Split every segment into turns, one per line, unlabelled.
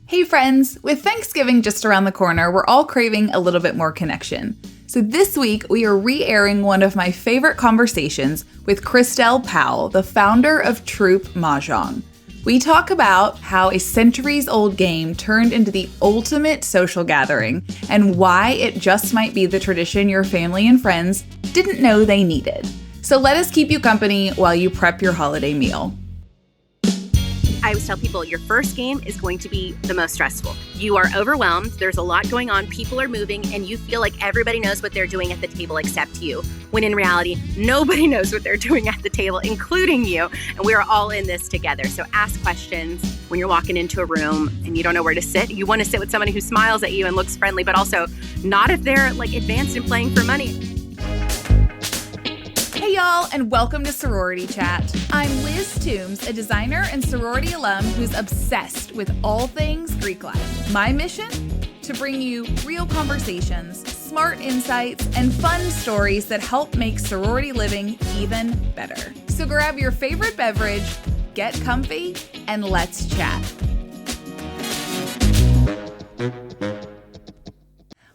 Hey friends, with Thanksgiving just around the corner, we're all craving a little bit more connection. So this week, we are re-airing one of my favorite conversations with Kristel Powell, the founder of Troop Mahjong. We talk about how a centuries-old game turned into the ultimate social gathering and why it just might be the tradition your family and friends didn't know they needed. So let us keep you company while you prep your holiday meal.
I always tell people your first game is going to be the most stressful. You are overwhelmed, there's a lot going on, people are moving, and you feel like everybody knows what they're doing at the table except you. When in reality, nobody knows what they're doing at the table, including you, and we are all in this together. So ask questions when you're walking into a room and you don't know where to sit. You want to sit with somebody who smiles at you and looks friendly, but also not if they're like advanced in playing for money.
Hey y'all, and welcome to Sorority Chat. I'm Liz Toombs, a designer and sorority alum who's obsessed with all things Greek life. My mission? To bring you real conversations, smart insights, and fun stories that help make sorority living even better. So grab your favorite beverage, get comfy, and let's chat.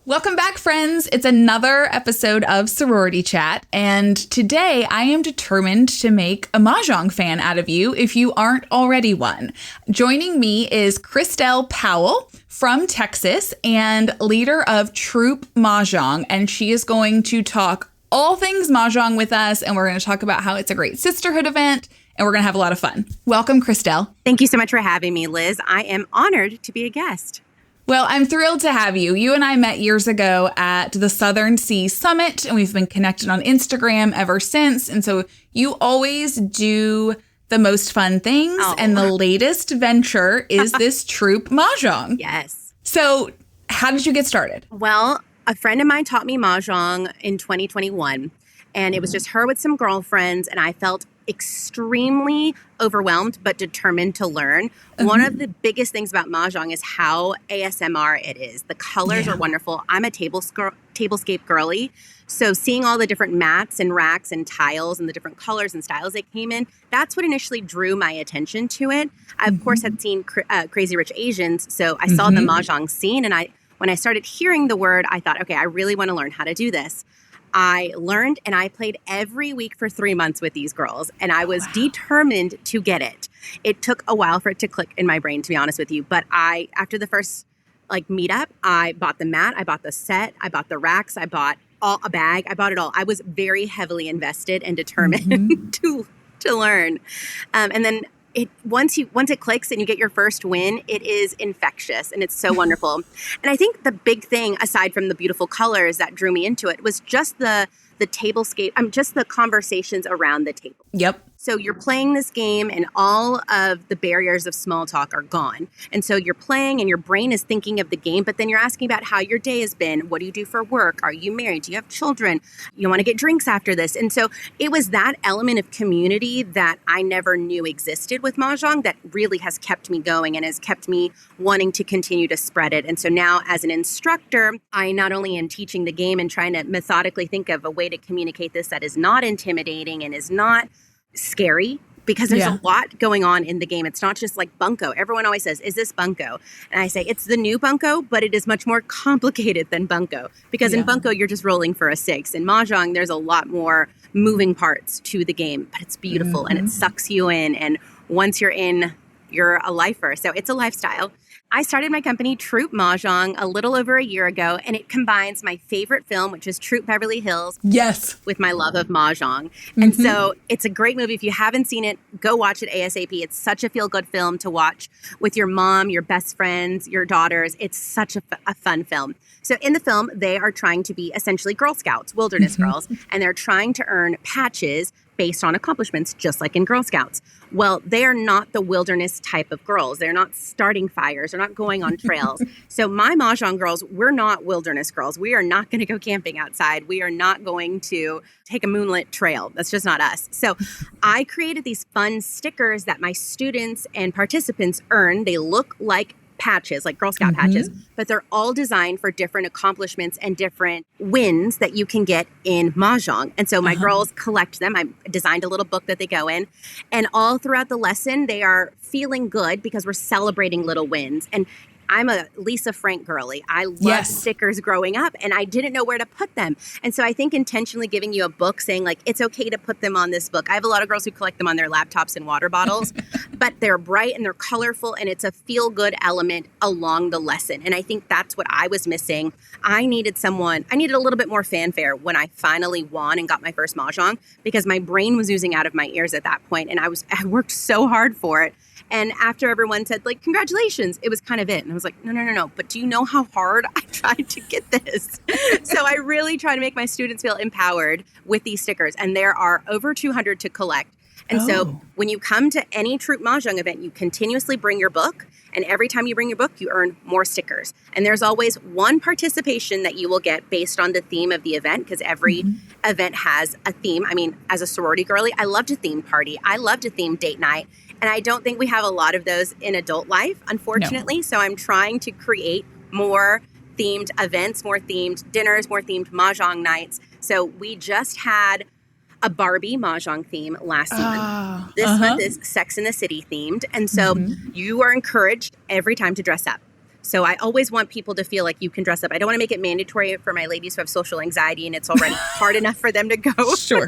Welcome back, friends. It's another episode of Sorority Chat, and today I am determined to make a Mahjong fan out of you if you aren't already one. Joining me is Kristel Powell from Texas and leader of Troop Mahjong, and she is going to talk all things Mahjong with us, and we're going to talk about how it's a great sisterhood event, and we're going to have a lot of fun. Welcome, Kristel.
Thank you so much for having me, Liz. I am honored to be a guest.
Well, I'm thrilled to have you. You and I met years ago at the Southern Sea Summit, and we've been connected on Instagram ever since. And so you always do the most fun things.
Oh.
And the latest venture is this Troop Mahjong.
Yes.
So how did you get started?
Well, a friend of mine taught me Mahjong in 2021, and it was just her with some girlfriends, and I felt extremely overwhelmed but determined to learn. One of the biggest things about Mahjong is how ASMR it is. The colors are wonderful. I'm a tablescape girly, so seeing all the different mats and racks and tiles and the different colors and styles they came in, that's what initially drew my attention to it. I, of course, had seen Crazy Rich Asians, so I saw the Mahjong scene, and when I started hearing the word, I thought, okay, I really want to learn how to do this. I learned and I played every week for 3 months with these girls, and I was determined to get it. It took a while for it to click in my brain, to be honest with you. But after the first meetup, I bought the mat, I bought the set, I bought the racks, I bought a bag, I bought it all. I was very heavily invested and determined to learn. And then once it clicks and you get your first win, it is infectious and it's so wonderful. And I think the big thing, aside from the beautiful colors that drew me into it, was just the tablescape. Just the conversations around the table.
Yep.
So you're playing this game and all of the barriers of small talk are gone. And so you're playing and your brain is thinking of the game, but then you're asking about how your day has been. What do you do for work? Are you married? Do you have children? You want to get drinks after this? And so it was that element of community that I never knew existed with Mahjong that really has kept me going and has kept me wanting to continue to spread it. And so now as an instructor, I not only am teaching the game and trying to methodically think of a way to communicate this that is not intimidating and is not scary, because there's a lot going on in the game. It's not just like bunko. Everyone always says, is this bunko? And I say, it's the new bunko, but it is much more complicated than bunko, because in bunko, you're just rolling for a 6. In Mahjong, there's a lot more moving parts to the game, but it's beautiful and it sucks you in. And once you're in, you're a lifer. So it's a lifestyle. I started my company, Troop Mahjong, a little over a year ago, and it combines my favorite film, which is Troop Beverly Hills, with my love of Mahjong. And so it's a great movie. If you haven't seen it, go watch it ASAP. It's such a feel-good film to watch with your mom, your best friends, your daughters. It's such a fun film. So in the film, they are trying to be essentially Girl Scouts, wilderness girls, and they're trying to earn patches based on accomplishments, just like in Girl Scouts. Well, they are not the wilderness type of girls. They're not starting fires. They're not going on trails. So my Mahjong girls, we're not wilderness girls. We are not going to go camping outside. We are not going to take a moonlit trail. That's just not us. So I created these fun stickers that my students and participants earn. They look like patches, like Girl Scout patches, but they're all designed for different accomplishments and different wins that you can get in Mahjong. And so my girls collect them. I designed a little book that they go in. And all throughout the lesson, they are feeling good because we're celebrating little wins. And I'm a Lisa Frank girly. I loved stickers growing up, and I didn't know where to put them. And so I think intentionally giving you a book saying, like, it's okay to put them on this book. I have a lot of girls who collect them on their laptops and water bottles, but they're bright and they're colorful, and it's a feel-good element along the lesson. And I think that's what I was missing. I needed a little bit more fanfare when I finally won and got my first Mahjong, because my brain was oozing out of my ears at that point, and I worked so hard for it. And after everyone said, like, congratulations, it was kind of it. And I was like, no. But do you know how hard I tried to get this? So I really try to make my students feel empowered with these stickers. And there are over 200 to collect. And so when you come to any Troop Mahjong event, you continuously bring your book. And every time you bring your book, you earn more stickers. And there's always one participation that you will get based on the theme of the event, because every event has a theme. I mean, as a sorority girly, I loved a theme party. I loved a theme date night. And I don't think we have a lot of those in adult life, unfortunately. No. So I'm trying to create more themed events, more themed dinners, more themed Mahjong nights. So we just had a Barbie Mahjong theme last month. This month is Sex and the City themed. And so you are encouraged every time to dress up. So I always want people to feel like you can dress up. I don't want to make it mandatory for my ladies who have social anxiety and it's already hard enough for them to go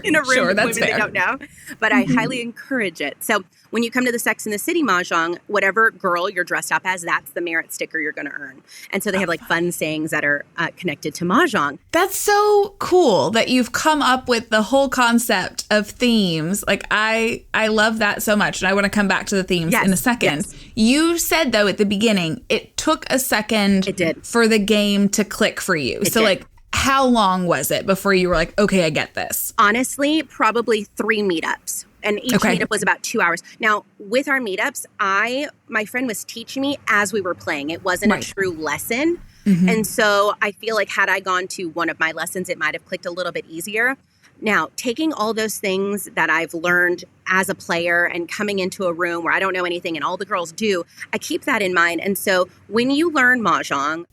in a room with women they don't know. But I highly encourage it. So when you come to the Sex and the City Mahjong, whatever girl you're dressed up as, that's the merit sticker you're going to earn. And so they have like fun sayings that are connected to Mahjong.
That's so cool that you've come up with the whole concept of themes. Like I love that so much. And I want to come back to the themes in a second. Yes. You said, though, at the beginning, it took a second for the game to click for you. Like, how long was it before you were like, okay, I get this?
Honestly, probably 3 meetups. And each meetup was about 2 hours. Now, with our meetups, my friend was teaching me as we were playing. It wasn't a true lesson. And so I feel like had I gone to one of my lessons, it might have clicked a little bit easier. Now, taking all those things that I've learned as a player and coming into a room where I don't know anything and all the girls do, I keep that in mind. And so when you learn Mahjong,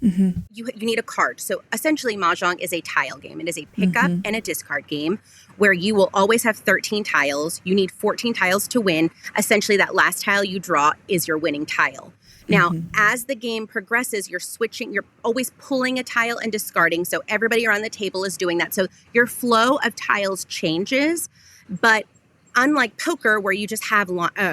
you need a card. So essentially, Mahjong is a tile game. It is a pickup and a discard game where you will always have 13 tiles. You need 14 tiles to win. Essentially, that last tile you draw is your winning tile. Now, as the game progresses, you're always pulling a tile and discarding. So everybody around the table is doing that. So your flow of tiles changes. But unlike poker, where you just have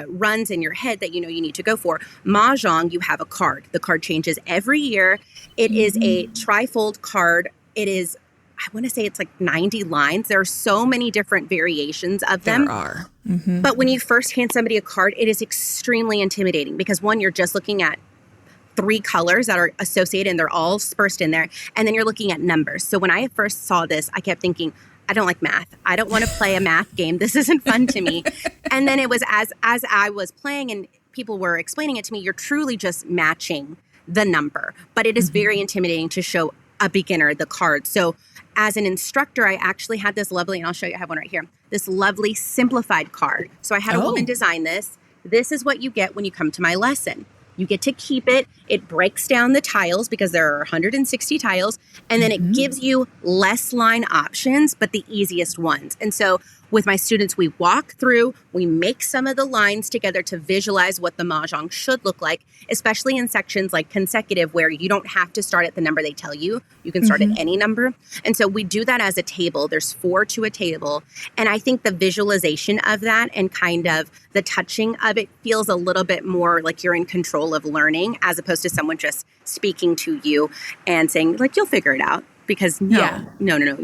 runs in your head that you know you need to go for, Mahjong, you have a card. The card changes every year. It is a trifold card. It is, I want to say it's like 90 lines. There are so many different variations of them.
There are.
But when you first hand somebody a card, it is extremely intimidating because one, you're just looking at 3 colors that are associated and they're all dispersed in there. And then you're looking at numbers. So when I first saw this, I kept thinking, I don't like math. I don't want to play a math game. This isn't fun to me. And then it was as I was playing and people were explaining it to me, you're truly just matching the number. But it is very intimidating to show a beginner the card. So as an instructor, I actually had this lovely, and I'll show you, I have one right here, this lovely simplified card. So I had a woman design this. This is what you get when you come to my lesson. You get to keep it. It breaks down the tiles because there are 160 tiles. And then it gives you less line options, but the easiest ones. And so with my students, we walk through, we make some of the lines together to visualize what the Mahjong should look like, especially in sections like consecutive, where you don't have to start at the number they tell you. You can start at any number. And so we do that as a table. There's 4 to a table. And I think the visualization of that and kind of the touching of it feels a little bit more like you're in control of learning, as opposed to someone just speaking to you and saying, like, you'll figure it out. Because no,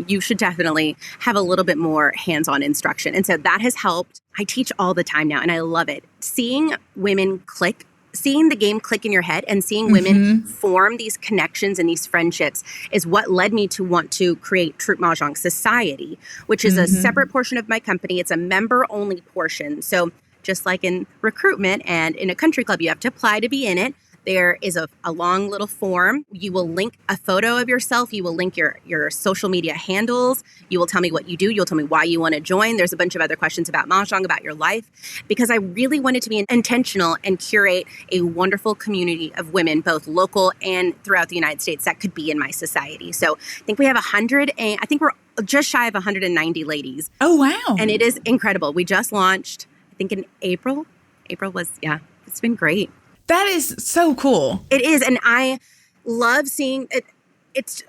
you should definitely have a little bit more hands-on instruction. And so that has helped. I teach all the time now, and I love it. Seeing women click, seeing the game click in your head and seeing women form these connections and these friendships is what led me to want to create Troop Mahjong Society, which is a separate portion of my company. It's a member-only portion. So just like in recruitment and in a country club, you have to apply to be in it. There is a long little form. You will link a photo of yourself. You will link your social media handles. You will tell me what you do. You'll tell me why you want to join. There's a bunch of other questions about Mahjong, about your life, because I really wanted to be intentional and curate a wonderful community of women, both local and throughout the United States, that could be in my society. So I think we have 100, and I think we're just shy of 190 ladies.
Oh, wow.
And it is incredible. We just launched, I think in April. It's been great.
That is so cool.
It is. And I love seeing it.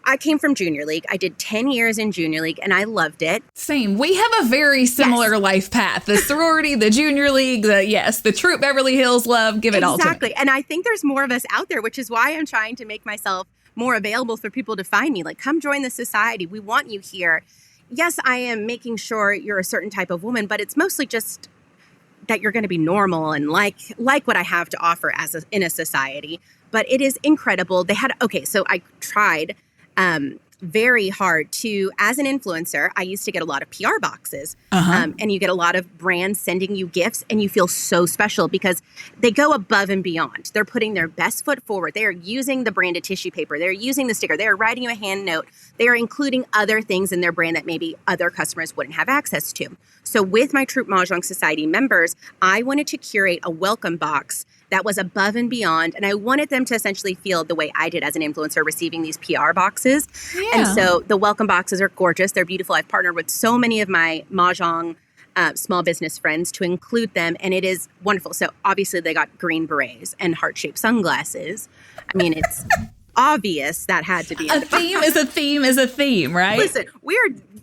I came from junior league. I did 10 years in junior league and I loved it.
Same. We have a very similar life path. The sorority, the junior league, the Troop Beverly Hills love, give it all to me.
Exactly. And I think there's more of us out there, which is why I'm trying to make myself more available for people to find me. Like, come join the society. We want you here. Yes, I am making sure you're a certain type of woman, but it's mostly just that you're going to be normal and like what I have to offer in a society. But it is incredible. So I tried very hard to, as an influencer, I used to get a lot of PR boxes. And you get a lot of brands sending you gifts and you feel so special because they go above and beyond. They're putting their best foot forward. They are using the branded tissue paper. They're using the sticker. They are writing you a hand note. They are including other things in their brand that maybe other customers wouldn't have access to. So with my Troop Mahjong Society members, I wanted to curate a welcome box that was above and beyond. And I wanted them to essentially feel the way I did as an influencer receiving these PR boxes. Yeah. And so the welcome boxes are gorgeous. They're beautiful. I've partnered with so many of my Mahjong small business friends to include them. And it is wonderful. So obviously they got green berets and heart-shaped sunglasses. I mean, it's obvious that had to be
a theme is a theme is a theme, right?
Listen,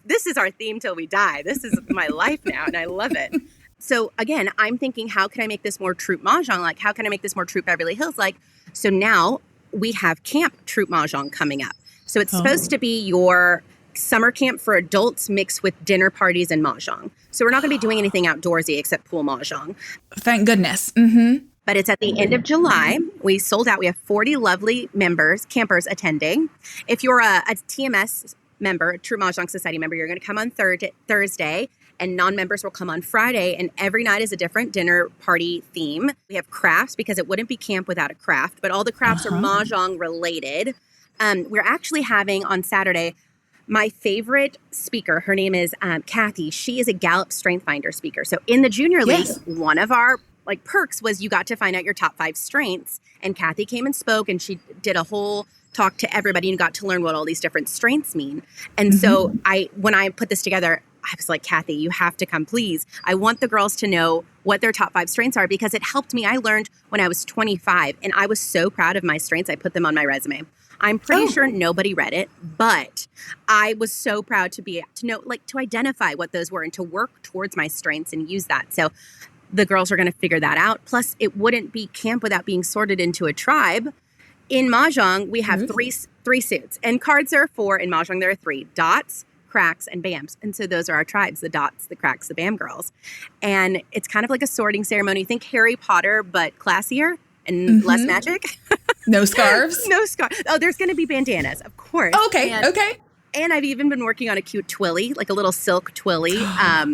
this is our theme till we die. This is my life now and I love it. So again, I'm thinking, how can I make this more Troop Mahjong like? How can I make this more Troop Beverly Hills like? So now we have Camp Troop Mahjong coming up. So it's supposed to be your summer camp for adults mixed with dinner parties and Mahjong. So we're not going to be doing anything outdoorsy except pool Mahjong.
Thank goodness. Mm-hmm.
But it's at the end of July. We sold out. We have 40 lovely campers attending. If you're a TMS member, a Troop Mahjong Society member, you're going to come on Thursday. And non-members will come on Friday, and every night is a different dinner party theme. We have crafts because it wouldn't be camp without a craft, but all the crafts are Mahjong related. We're actually having on Saturday, my favorite speaker, her name is Kathy. She is a Gallup Strength Finder speaker. So in the junior league, one of our perks was you got to find out your top 5 strengths. And Kathy came and spoke, and she did a whole talk to everybody and got to learn what all these different strengths mean. And so when I put this together, I was like, Kathy, you have to come, please. I want the girls to know what their top 5 strengths are because it helped me. I learned when I was 25 and I was so proud of my strengths. I put them on my resume. I'm pretty sure nobody read it, but I was so proud to know, to identify what those were and to work towards my strengths and use that. So the girls are going to figure that out. Plus, it wouldn't be camp without being sorted into a tribe. In Mahjong, we have three suits, and cards are 4. In Mahjong, there are 3: dots, cracks, and bams. And so those are our tribes: the dots, the cracks, the bam girls. And it's kind of like a sorting ceremony. Think Harry Potter, but classier and less magic.
No scarves?
No scarves. Oh, there's going to be bandanas, of course.
Okay.
And I've even been working on a cute twilly, like a little silk twilly.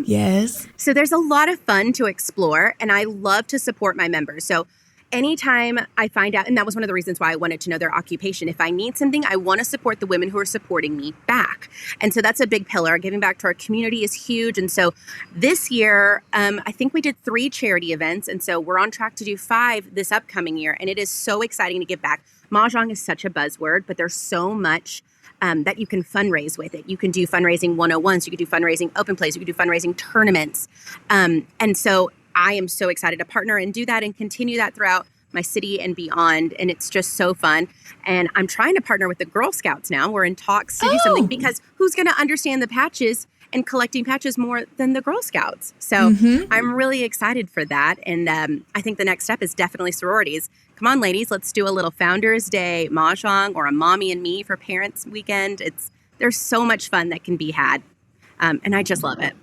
Yes.
So there's a lot of fun to explore, and I love to support my members. So anytime I find out, and that was one of the reasons why I wanted to know their occupation. If I need something, I want to support the women who are supporting me back. And so that's a big pillar. Giving back to our community is huge. And so this year, I think we did 3 charity events. And so we're on track to do 5 this upcoming year. And it is so exciting to give back. Mahjong is such a buzzword, but there's so much that you can fundraise with it. You can do fundraising 101s. You can do fundraising open plays. You can do fundraising tournaments. And so I am so excited to partner and do that and continue that throughout my city and beyond. And it's just so fun. And I'm trying to partner with the Girl Scouts now. We're in talks to do something because who's going to understand the patches and collecting patches more than the Girl Scouts? So I'm really excited for that. And I think the next step is definitely sororities. Come on, ladies, let's do a little Founders Day Mahjong or a Mommy and Me for Parents Weekend. There's so much fun that can be had. And I just love it.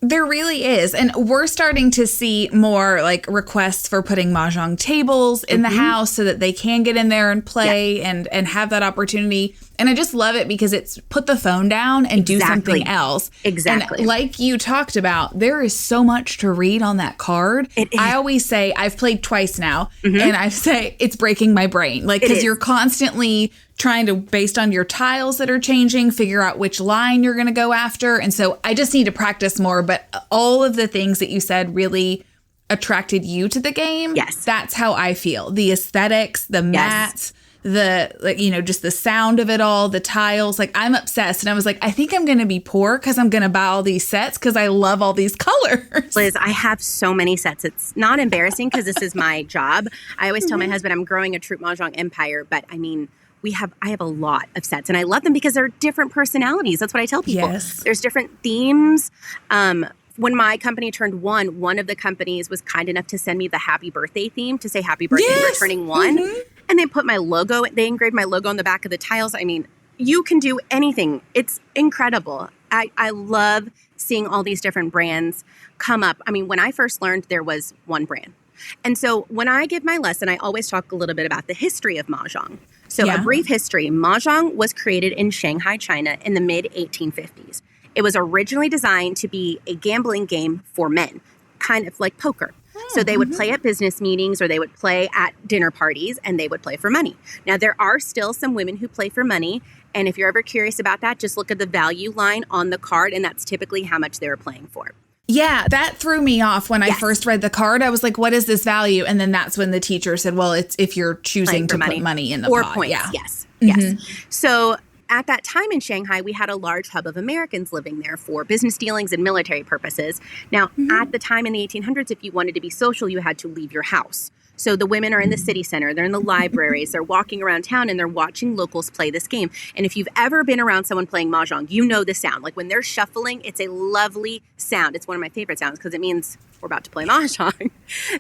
There really is. And we're starting to see more requests for putting Mahjong tables in the house so that they can get in there and play and have that opportunity. And I just love it because it's put the phone down and do something else.
Exactly.
And like you talked about, there is so much to read on that card. I always say, I've played twice now, and I say it's breaking my brain. Because you're constantly trying to, based on your tiles that are changing, figure out which line you're going to go after. And so I just need to practice more. But all of the things that you said really attracted you to the game.
Yes.
That's how I feel. The aesthetics, the mats, just the sound of it all, the tiles. Like, I'm obsessed. And I was like, I think I'm going to be poor because I'm going to buy all these sets because I love all these colors.
Liz, I have so many sets. It's not embarrassing because this is my job. I always tell my husband I'm growing a Troop Mahjong empire, but I mean, I have a lot of sets and I love them because they're different personalities. That's what I tell people.
Yes.
There's different themes. When my company turned one of the companies was kind enough to send me the happy birthday theme to say happy birthday for turning one. And they put they engraved my logo on the back of the tiles. I mean, you can do anything. It's incredible. I love seeing all these different brands come up. I mean, when I first learned, there was one brand. And so when I give my lesson, I always talk a little bit about the history of Mahjong. So a brief history. Mahjong was created in Shanghai, China in the mid-1850s. It was originally designed to be a gambling game for men, kind of like poker. So they would play at business meetings or they would play at dinner parties and they would play for money. Now, there are still some women who play for money. And if you're ever curious about that, just look at the value line on the card. And that's typically how much they were playing for.
Yeah, that threw me off when I first read the card. I was like, what is this value? And then that's when the teacher said, well, it's if you're choosing to put money in the pot.
Or points, yes. So at that time in Shanghai, we had a large hub of Americans living there for business dealings and military purposes. Now, at the time in the 1800s, if you wanted to be social, you had to leave your house. So the women are in the city center, they're in the libraries, they're walking around town and they're watching locals play this game. And if you've ever been around someone playing Mahjong, you know the sound. Like when they're shuffling, it's a lovely sound. It's one of my favorite sounds because it means we're about to play Mahjong.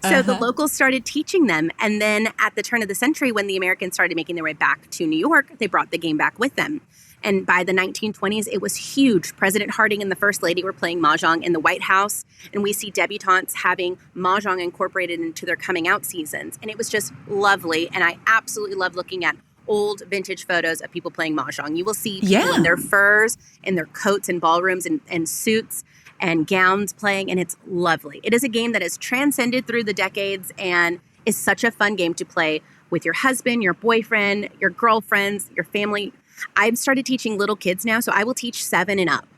So the locals started teaching them. And then at the turn of the century, when the Americans started making their way back to New York, they brought the game back with them. And by the 1920s, it was huge. President Harding and the First Lady were playing Mahjong in the White House. And we see debutantes having Mahjong incorporated into their coming out seasons. And it was just lovely. And I absolutely love looking at old vintage photos of people playing Mahjong. You will see people in their furs, in their coats and ballrooms and suits and gowns playing. And it's lovely. It is a game that has transcended through the decades and is such a fun game to play with your husband, your boyfriend, your girlfriends, your family. I've started teaching little kids now, so I will teach 7 and up.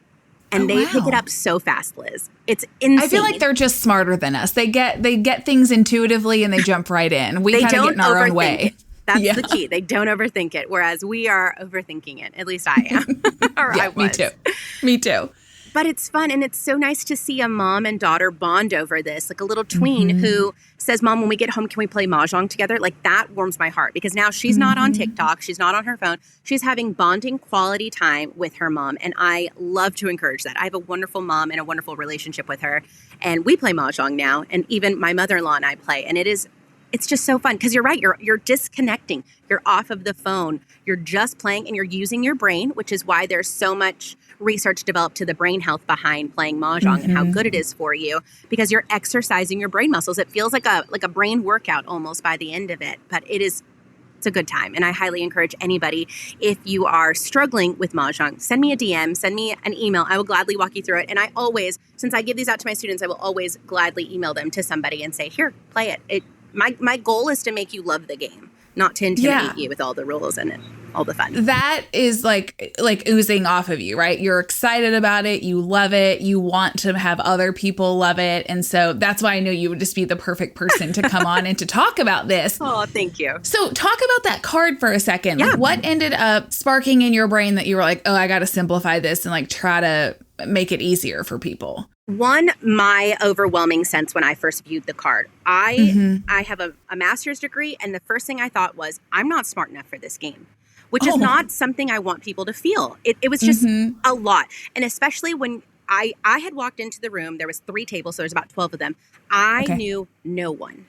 And they pick it up so fast, Liz. It's insane.
I feel like they're just smarter than us. They get things intuitively and they jump right in. We kind of get in our own way.
That's the key. They don't overthink it, whereas we are overthinking it. At least I am. Or I was.
Me too.
But it's fun, and it's so nice to see a mom and daughter bond over this, like a little tween who says, Mom, when we get home, can we play Mahjong together? Like, that warms my heart, because now she's not on TikTok. She's not on her phone. She's having bonding quality time with her mom, and I love to encourage that. I have a wonderful mom and a wonderful relationship with her, and we play Mahjong now, and even my mother-in-law and I play, and it's just so fun, because you're right. You're disconnecting. You're off of the phone. You're just playing, and you're using your brain, which is why there's so much research developed to the brain health behind playing Mahjong and how good it is for you, because you're exercising your brain muscles. It feels like a brain workout almost by the end of it, but it's a good time. And I highly encourage anybody, if you are struggling with Mahjong, send me a DM, send me an email. I will gladly walk you through it. And I always, since I give these out to my students, I will always gladly email them to somebody and say, here, play it. My goal is to make you love the game, not to intimidate you with all the rules and all the fun.
That is like oozing off of you, right? You're excited about it. You love it. You want to have other people love it. And so that's why I knew you would just be the perfect person to come on and to talk about this.
Oh, thank you.
So talk about that card for a second.
Yeah.
Like, what ended up sparking in your brain that you were like, oh, I got to simplify this and like try to make it easier for people?
One, my overwhelming sense when I first viewed the card. I have a master's degree, and the first thing I thought was, I'm not smart enough for this game, which is not something I want people to feel. It was just a lot. And especially when I had walked into the room, there was 3 tables, so there's about 12 of them. I knew no one.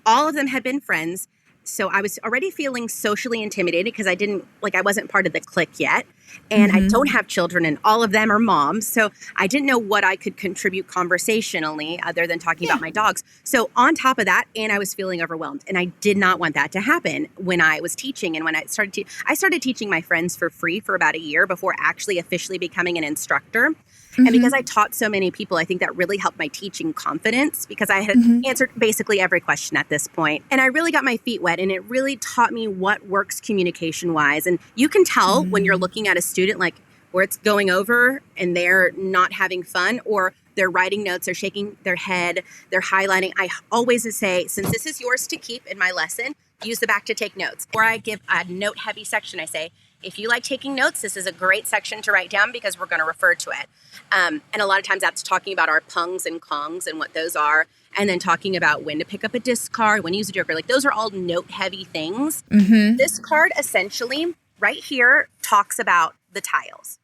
All of them had been friends. So I was already feeling socially intimidated because I wasn't part of the clique yet. And I don't have children, and all of them are moms. So I didn't know what I could contribute conversationally other than talking about my dogs. So on top of that, and I was feeling overwhelmed. And I did not want that to happen when I was teaching. And when I started teaching my friends for free for about a year before actually officially becoming an instructor. And because I taught so many people, I think that really helped my teaching confidence, because I had answered basically every question at this point. And I really got my feet wet, and it really taught me what works communication-wise. And you can tell when you're looking at a student, like where it's going over and they're not having fun, or they're writing notes, they're shaking their head, they're highlighting. I always say, since this is yours to keep in my lesson, use the back to take notes. Or I give a note-heavy section. I say, if you like taking notes, this is a great section to write down because we're going to refer to it. And a lot of times that's talking about our pungs and kongs and what those are, and then talking about when to pick up a discard, when to use a joker. Like those are all note-heavy things. Mm-hmm. This card essentially right here talks about the tiles.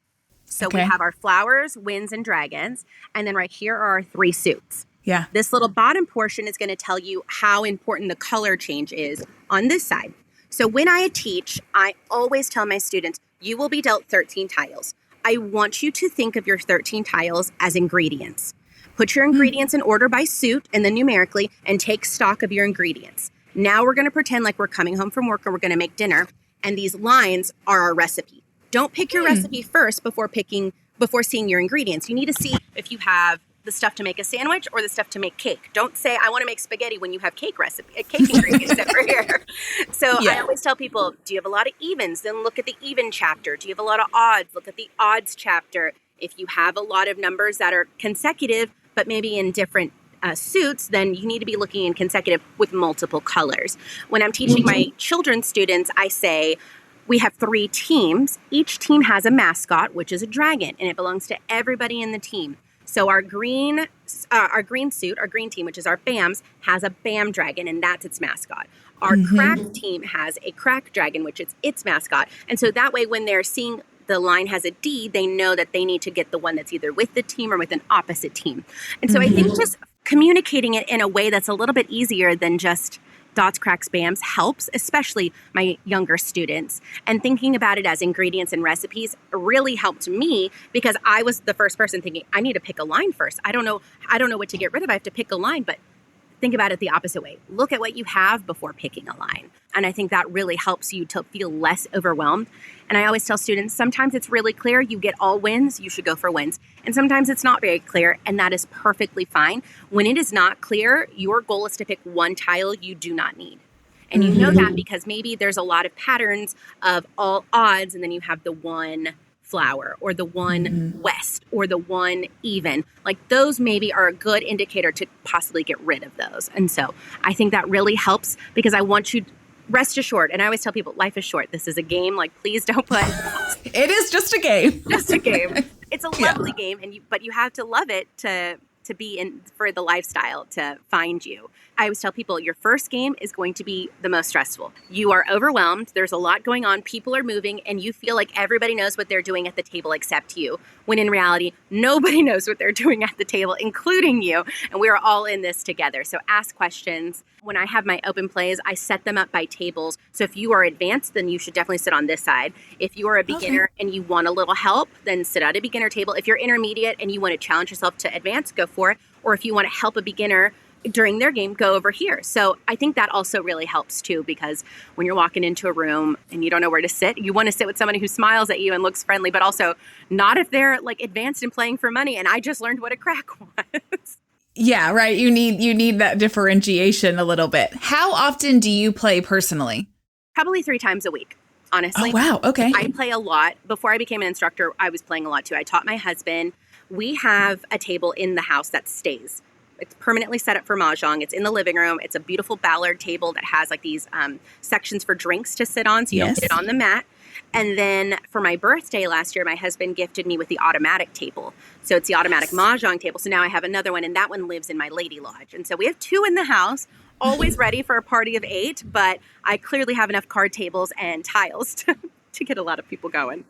So we have our flowers, winds, and dragons. And then right here are our 3 suits.
Yeah.
This little bottom portion is going to tell you how important the color change is on this side. So when I teach, I always tell my students, you will be dealt 13 tiles. I want you to think of your 13 tiles as ingredients. Put your ingredients in order by suit and then numerically, and take stock of your ingredients. Now we're going to pretend like we're coming home from work or we're going to make dinner. And these lines are our recipe. Don't pick your recipe first before seeing your ingredients. You need to see if you have the stuff to make a sandwich or the stuff to make cake. Don't say, I want to make spaghetti when you have cake ingredients over here. So I always tell people, do you have a lot of evens? Then look at the even chapter. Do you have a lot of odds? Look at the odds chapter. If you have a lot of numbers that are consecutive, but maybe in different suits, then you need to be looking in consecutive with multiple colors. When I'm teaching my children's students, I say, we have 3 teams. Each team has a mascot, which is a dragon, and it belongs to everybody in the team. So our green suit, our green team, which is our BAMs, has a BAM dragon, and that's its mascot. Our crack team has a crack dragon, which is its mascot. And so that way, when they're seeing the line has a D, they know that they need to get the one that's either with the team or with an opposite team. And so I think just communicating it in a way that's a little bit easier than just dots, cracks, BAMs helps, especially my younger students. And thinking about it as ingredients and recipes really helped me because I was the first person thinking, I need to pick a line first. I don't know what to get rid of. I have to pick a line, but think about it the opposite way. Look at what you have before picking a line. And I think that really helps you to feel less overwhelmed. And I always tell students, sometimes it's really clear you get all wins, you should go for wins. And sometimes it's not very clear, and that is perfectly fine. When it is not clear, your goal is to pick one tile you do not need. And you know that because maybe there's a lot of patterns of all odds, and then you have the one flower or the one west or the one even. Like those maybe are a good indicator to possibly get rid of those. And so I think that really helps because I want you rest assured. And I always tell people life is short. This is a game. Like, please don't put.
It is just a game.
Just a game. It's a lovely game. But you have to love it to be in for the lifestyle to find you. I always tell people your first game is going to be the most stressful. You are overwhelmed. There's a lot going on. People are moving and you feel like everybody knows what they're doing at the table except you. When in reality, nobody knows what they're doing at the table, including you. And we are all in this together. So ask questions. When I have my open plays, I set them up by tables. So if you are advanced, then you should definitely sit on this side. If you are a beginner and you want a little help, then sit at a beginner table. If you're intermediate and you want to challenge yourself to advance, go for it. Or if you want to help a beginner during their game, go over here. So I think that also really helps too, because when you're walking into a room and you don't know where to sit, you want to sit with somebody who smiles at you and looks friendly, but also not if they're like advanced and playing for money. And I just learned what a crack was.
Yeah, right. You need that differentiation a little bit. How often do you play personally?
Probably 3 times a week, honestly.
Oh, wow. Okay.
I play a lot. Before I became an instructor, I was playing a lot too. I taught my husband. We have a table in the house that stays. It's permanently set up for Mahjong. It's in the living room. It's a beautiful Ballard table that has like these sections for drinks to sit on, so you don't get it on the mat. And then for my birthday last year, my husband gifted me with the automatic table. So it's the automatic Mahjong table. So now I have another one, and that one lives in my lady lodge. And so we have 2 in the house, always ready for a party of 8. But I clearly have enough card tables and tiles to get a lot of people going.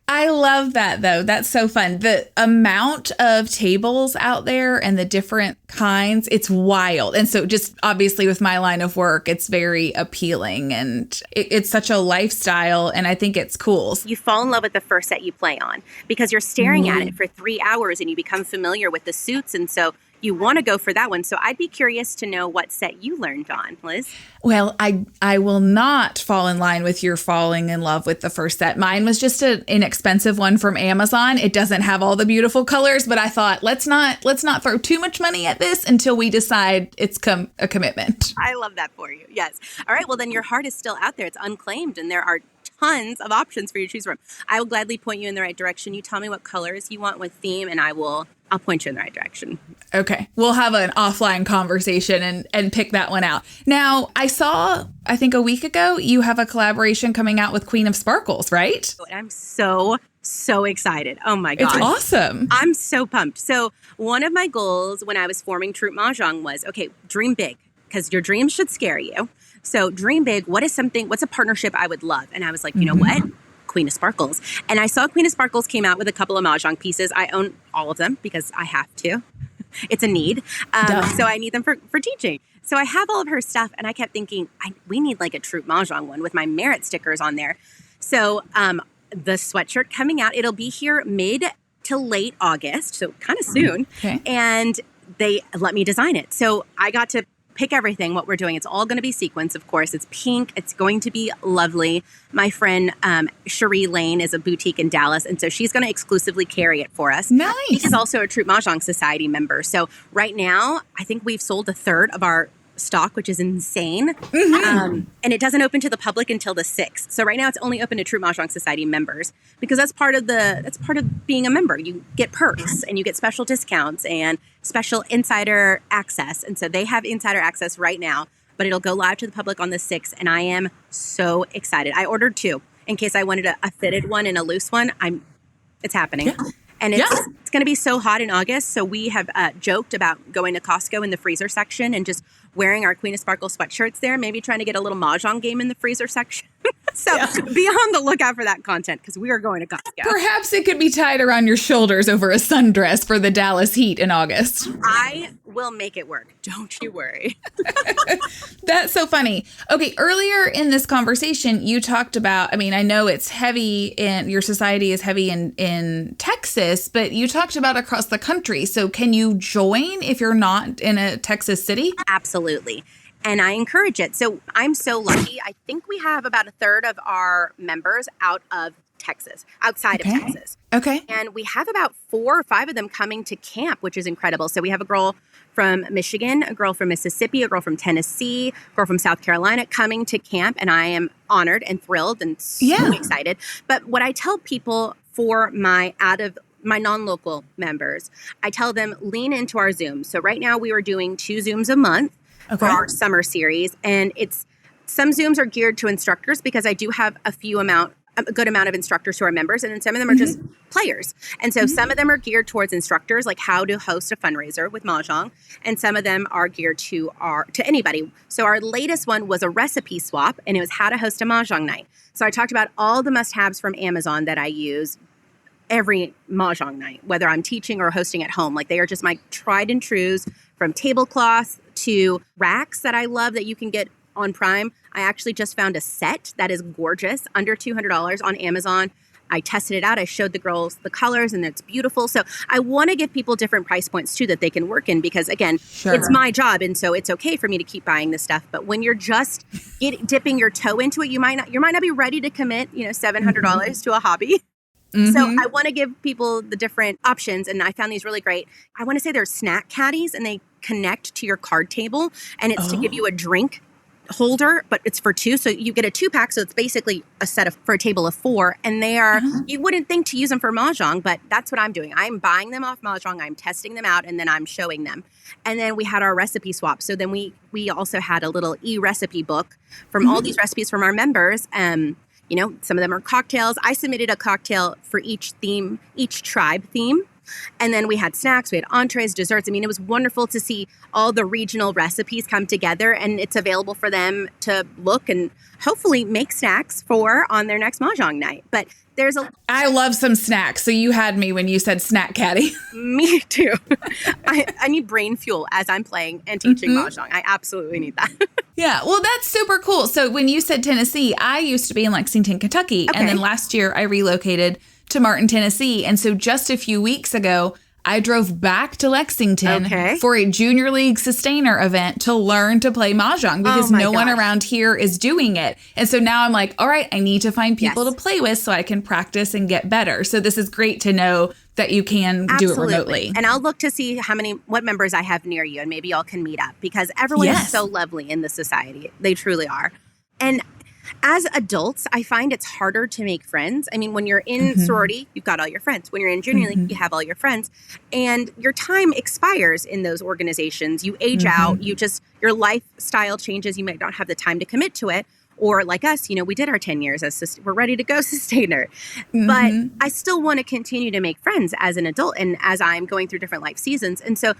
I love that, though. That's so fun. The amount of tables out there and the different kinds, it's wild. And so just obviously with my line of work, it's very appealing and it's such a lifestyle. And I think it's cool.
You fall in love with the first set you play on because you're staring at it for 3 hours and you become familiar with the suits. And so you want to go for that one. So I'd be curious to know what set you learned on, Liz.
Well, I will not fall in line with your falling in love with the first set. Mine was just an inexpensive one from Amazon. It doesn't have all the beautiful colors, but I thought let's not throw too much money at this until we decide it's a commitment.
I love that for you. Yes. All right. Well, then your heart is still out there. It's unclaimed, and there are tons of options for you to choose from. I will gladly point you in the right direction. You tell me what colors you want with theme, and I'll I'll point you in the right direction.
Okay. We'll have an offline conversation and pick that one out. Now, I saw, I think a week ago, you have a collaboration coming out with Queen of Sparkles, right?
I'm so excited. Oh my gosh.
It's awesome.
I'm so pumped. So one of my goals when I was forming Troop Mahjong was, okay, dream big, because your dreams should scare you. So dream big. What's a partnership I would love? And I was like, you know what? Queen of Sparkles. And I saw Queen of Sparkles came out with a couple of Mahjong pieces. I own all of them because I have to. It's a need. So I need them for teaching. So I have all of her stuff. And I kept thinking, we need like a Troop Mahjong one with my merit stickers on there. So the sweatshirt coming out, it'll be here mid to late August. So kind of soon.
Okay.
And they let me design it. So I got to pick everything, what we're doing. It's all going to be sequins, of course. It's pink. It's going to be lovely. My friend Cherie Lane is a boutique in Dallas, and so she's going to exclusively carry it for us.
Nice.
She's also a Troop Mahjong Society member. So right now, I think we've sold a third of our stock, which is insane. And it doesn't open to the public until the 6th. So right now it's only open to Troop Mahjong Society members because that's part of being a member. You get perks and you get special discounts and special insider access. And so they have insider access right now, but it'll go live to the public on the 6th. And I am so excited. I ordered 2 in case I wanted a fitted one and a loose one. It's happening.
Yeah.
And it's going to be so hot in August. So we have joked about going to Costco in the freezer section and just wearing our Queen of Sparkles sweatshirts there, maybe trying to get a little Mahjong game in the freezer section. So be on the lookout for that content because we are going to Costco.
Perhaps it could be tied around your shoulders over a sundress for the Dallas heat in August.
I will make it work. Don't you worry.
That's so funny. Okay, earlier in this conversation, you talked about, I mean, I know it's heavy in your society is heavy in Texas, but you talked about across the country. So can you join if you're not in a Texas city?
Absolutely. And I encourage it. So I'm so lucky. I think we have about a third of our members outside of Texas.
Okay.
And we have about 4 or 5 of them coming to camp, which is incredible. So we have a girl from Michigan, a girl from Mississippi, a girl from Tennessee, a girl from South Carolina coming to camp. And I am honored and thrilled and so excited. But what I tell people for my non-local members, I tell them lean into our Zooms. So right now we are doing 2 Zooms a month for our summer series. And some Zooms are geared to instructors because I do have a good amount of instructors who are members, and then some of them are just players. And so some of them are geared towards instructors, like how to host a fundraiser with Mahjong, and some of them are geared to anybody. So our latest one was a recipe swap, and it was how to host a Mahjong night. So I talked about all the must-haves from Amazon that I use every Mahjong night, whether I'm teaching or hosting at home. Like they are just my tried and trues, from tablecloths to racks that I love that you can get on Prime. I actually just found a set that is gorgeous, under $200 on Amazon. I tested it out. I showed the girls the colors and it's beautiful. So I want to give people different price points too that they can work in because again, it's my job. And so it's okay for me to keep buying this stuff. But when you're just dipping your toe into it, you might not be ready to commit, $700 to a hobby. So I want to give people the different options. And I found these really great. I want to say they're snack caddies and they connect to your card table and it's to give you a drink holder, but it's for 2. So you get a 2-pack. So it's basically a set for a table of 4. And they are, you wouldn't think to use them for Mahjong, but that's what I'm doing. I'm buying them off Mahjong. I'm testing them out and then I'm showing them. And then we had our recipe swap. So then we also had a little e-recipe book from all these recipes from our members. Some of them are cocktails. I submitted a cocktail for each tribe theme. And then we had snacks, we had entrees, desserts. I mean, it was wonderful to see all the regional recipes come together and it's available for them to look and hopefully make snacks on their next Mahjong night. But
I love some snacks. So you had me when you said snack caddy.
Me too. I need brain fuel as I'm playing and teaching Mahjong. I absolutely need that.
Yeah, well, that's super cool. So when you said Tennessee, I used to be in Lexington, Kentucky. And then last year I relocated to Martin, Tennessee. And so just a few weeks ago, I drove back to Lexington for a Junior League Sustainer event to learn to play Mahjong because no one around here is doing it. And so now I'm like, all right, I need to find people to play with so I can practice and get better. So this is great to know that you can do it remotely.
And I'll look to see what members I have near you and maybe y'all can meet up because everyone is so lovely in the society. They truly are. And As adults, I find it's harder to make friends. I mean, when you're in sorority, you've got all your friends. When you're in junior league, you have all your friends. And your time expires in those organizations. You age out. Your lifestyle changes. You might not have the time to commit to it. Or like us, we did our 10 years we're ready to go sustainer. But I still want to continue to make friends as an adult and as I'm going through different life seasons. And so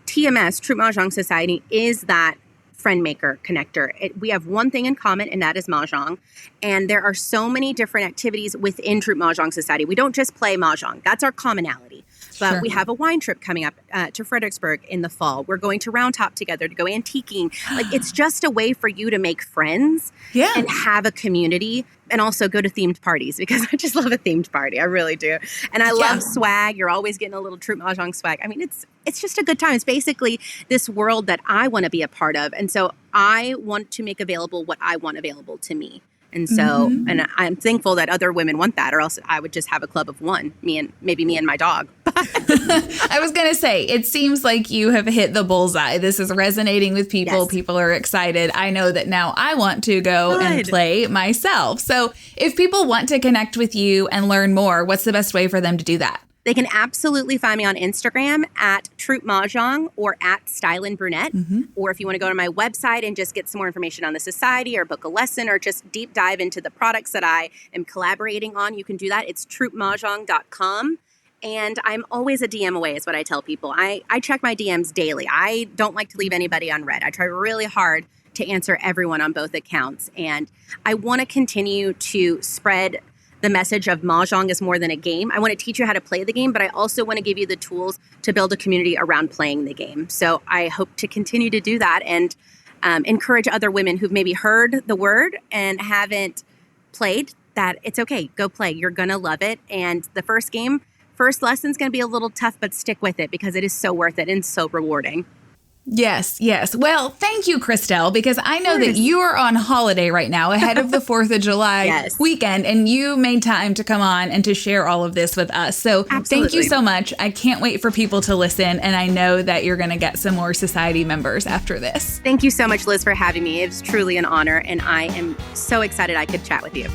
TMS, Troop Mahjong Society, is that friend maker connector. We have one thing in common, and that is Mahjong. And there are so many different activities within Troop Mahjong Society. We don't just play Mahjong. That's our commonality. But we have a wine trip coming up to Fredericksburg in the fall. We're going to Round Top together to go antiquing. It's just a way for you to make friends and have a community, and also go to themed parties, because I just love a themed party. I really do. And I love swag. You're always getting a little Troop Mahjong swag. I mean, it's just a good time. It's basically this world that I want to be a part of. And so I want to make available what I want available to me. And so, and I'm thankful that other women want that, or else I would just have a club of one, me and my dog.
I was going to say, it seems like you have hit the bullseye. This is resonating with people. Yes. People are excited. I know that now I want to go and play myself. So if people want to connect with you and learn more, what's the best way for them to do that?
They can absolutely find me on Instagram at Troop Mahjong or at Style and Brunette. Or if you want to go to my website and just get some more information on the society, or book a lesson, or just deep dive into the products that I am collaborating on, you can do that. It's troopmahjong.com. And I'm always a DM away, is what I tell people. I check my DMs daily. I don't like to leave anybody unread. I try really hard to answer everyone on both accounts. And I want to continue to spread the message of Mahjong is more than a game. I want to teach you how to play the game, but I also want to give you the tools to build a community around playing the game. So I hope to continue to do that and encourage other women who've maybe heard the word and haven't played, that it's okay. Go play. You're going to love it. And the first lesson's going to be a little tough, but stick with it, because it is so worth it and so rewarding.
Yes, yes. Well, thank you, Kristel, because I know that you are on holiday right now ahead of the 4th of July weekend, and you made time to come on and to share all of this with us. So Thank you so much. I can't wait for people to listen, and I know that you're going to get some more society members after this.
Thank you so much, Liz, for having me. It was truly an honor, and I am so excited I could chat with you.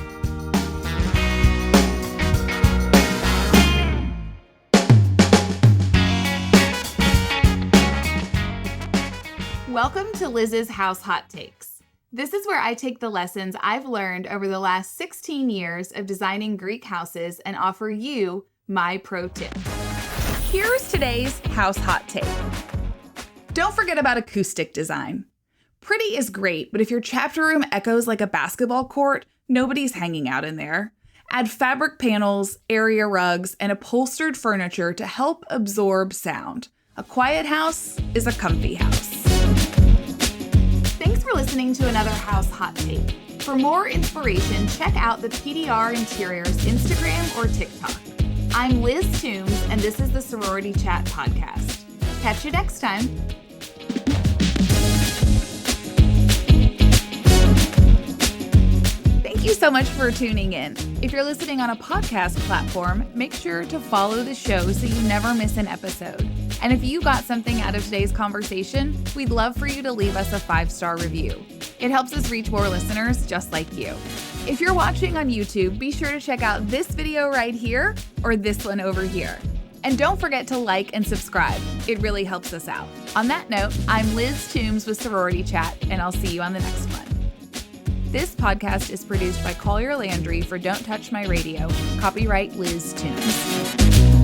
Welcome to Liz's House Hot Takes. This is where I take the lessons I've learned over the last 16 years of designing Greek houses and offer you my pro tip. Here's today's House Hot Take. Don't forget about acoustic design. Pretty is great, but if your chapter room echoes like a basketball court, nobody's hanging out in there. Add fabric panels, area rugs, and upholstered furniture to help absorb sound. A quiet house is a comfy house. Thanks for listening to another House Hot Take. For more inspiration, check out the PDR Interiors Instagram or TikTok. I'm Liz Toombs, and this is the Sorority Chat Podcast. Catch you next time. Thank you so much for tuning in. If you're listening on a podcast platform, make sure to follow the show so you never miss an episode. And if you got something out of today's conversation, we'd love for you to leave us a 5-star review. It helps us reach more listeners just like you. If you're watching on YouTube, be sure to check out this video right here or this one over here. And don't forget to like and subscribe. It really helps us out. On that note, I'm Liz Toombs with Sorority Chat, and I'll see you on the next one. This podcast is produced by Collier Landry for Don't Touch My Radio. Copyright Liz Toombs.